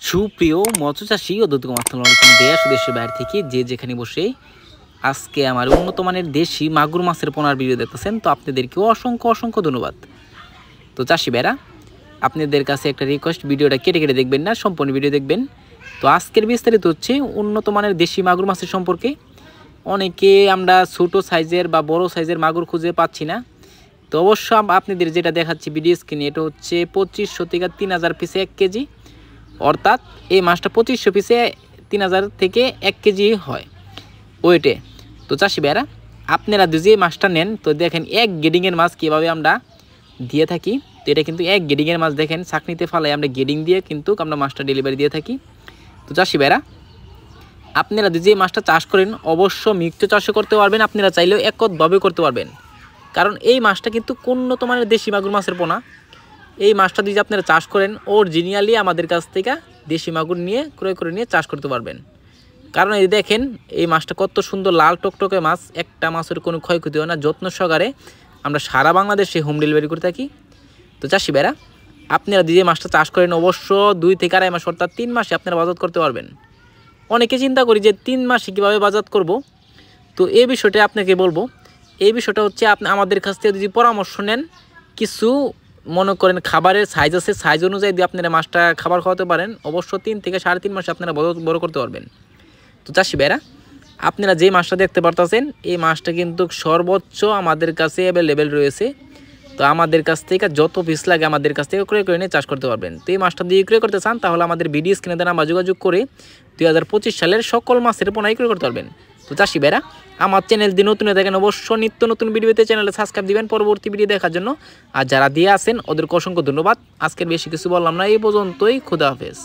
সুপ্রিয় মৎস্যচাষী ও দেশ ও দেশের বাইরে থেকে যে যেখানে বসে আজকে আমার উন্নত মানের দেশি মাগুর মাছের পোনার ভিডিও দেখতেছেন, তো আপনাদেরকে অসংখ্য অসংখ্য ধন্যবাদ। তো চাষি ভাইরা, আপনাদের কাছে একটা রিকোয়েস্ট, ভিডিওটা কেটে কেটে দেখবেন না, সম্পূর্ণ ভিডিও দেখবেন। তো আজকের বিস্তারিত হচ্ছে উন্নত মানের দেশি মাগুর মাছের সম্পর্কে। অনেকে আমরা ছোটো সাইজের বা বড় সাইজের মাগুর খুঁজে পাচ্ছি না। তো অবশ্য আপনাদের যেটা দেখাচ্ছি ভিডিও স্ক্রিনে, এটা হচ্ছে 2500 থেকে 3000 পিসে 1 কেজি, অর্থাৎ এই মাছটা 2500 পিসে 3000 থেকে 1 কেজি হয় ওয়েটে। তো চাষি ভাইরা, আপনারা যদি এই মাছটা নেন, তো দেখেন এক গেডিংয়ের মাছ কীভাবে আমরা দিয়ে থাকি। তো এটা কিন্তু এক গেডিংয়ের মাছ, দেখেন চাকনিতে ফালাই আমরা গেডিং দিয়ে কিন্তু আমরা মাছটা ডেলিভারি দিয়ে থাকি। তো চাষি ভাইরা, আপনারা যদি এই মাছটা চাষ করেন, অবশ্য মিক্সড চাষও করতে পারবেন, আপনারা চাইলেও এককভাবে করতে পারবেন। কারণ এই মাছটা কিন্তু উন্নত মানের দেশি মাগুর মাছের পোনা। এই মাছটা যদি আপনারা চাষ করেন, অরিজিনালি আমাদের কাছ থেকে দেশি মাগুর নিয়ে ক্রয় করে নিয়ে চাষ করতে পারবেন। কারণ এই দেখেন এই মাছটা কত সুন্দর লাল টকটকে মাছ, একটা মাছের কোনো ক্ষয়ক্ষতি হয় না। যত্ন সহকারে আমরা সারা বাংলাদেশে হোম ডেলিভারি করে থাকি। তো চাষি ভাইরা, আপনারা যদি মাছটা চাষ করেন, অবশ্য 2 থেকে 2.5 মাস অর্থাৎ 3 মাসে আপনারা বাজার করতে পারবেন। অনেকে চিন্তা করি যে 3 মাসে কীভাবে বাজার করব। তো এই বিষয়টা আপনাকে বলবো। এই বিষয়টা হচ্ছে আপনি আমাদের কাছ থেকে যদি পরামর্শ নেন, কিছু মনে করেন খাবারের সাইজ আছে, সাইজ অনুযায়ী যদি আপনারা মাছটা খাবার খাওয়াতে পারেন, অবশ্য 3 থেকে 3.5 মাসে আপনারা বড় করতে পারবেন। তো চাষি ভাইরা, আপনারা যে মাছটা দেখতে পারতেছেন, এই মাছটা কিন্তু সর্বোচ্চ আমাদের কাছে অ্যাভেলেবেল রয়েছে। তো আমাদের কাছ থেকে যত পিস লাগে আমাদের কাছ থেকে ক্রয় করে নিয়ে চাষ করতে পারবেন। তো এই মাছটা দিয়ে ক্রয় করতে চান, তাহলে আমাদের ভিডিও স্ক্রিনে দেন আমরা যোগাযোগ করে 2025 সালের সকল মাছের পোনাই ক্রয় করতে পারবেন। তো চাষি ভাইরা, আমার চ্যানেল দিয়ে নতুন দেখেন, অবশ্য নিত্য নতুন ভিডিওতে চ্যানেলে সাবস্ক্রাইব দিবেন পরবর্তী ভিডিও দেখার জন্য। আর যারা দিয়ে আসেন ওদেরকে অসংখ্য ধন্যবাদ। আজকের বেশি কিছু বললাম না, এই পর্যন্তই। খুদা হাফেজ।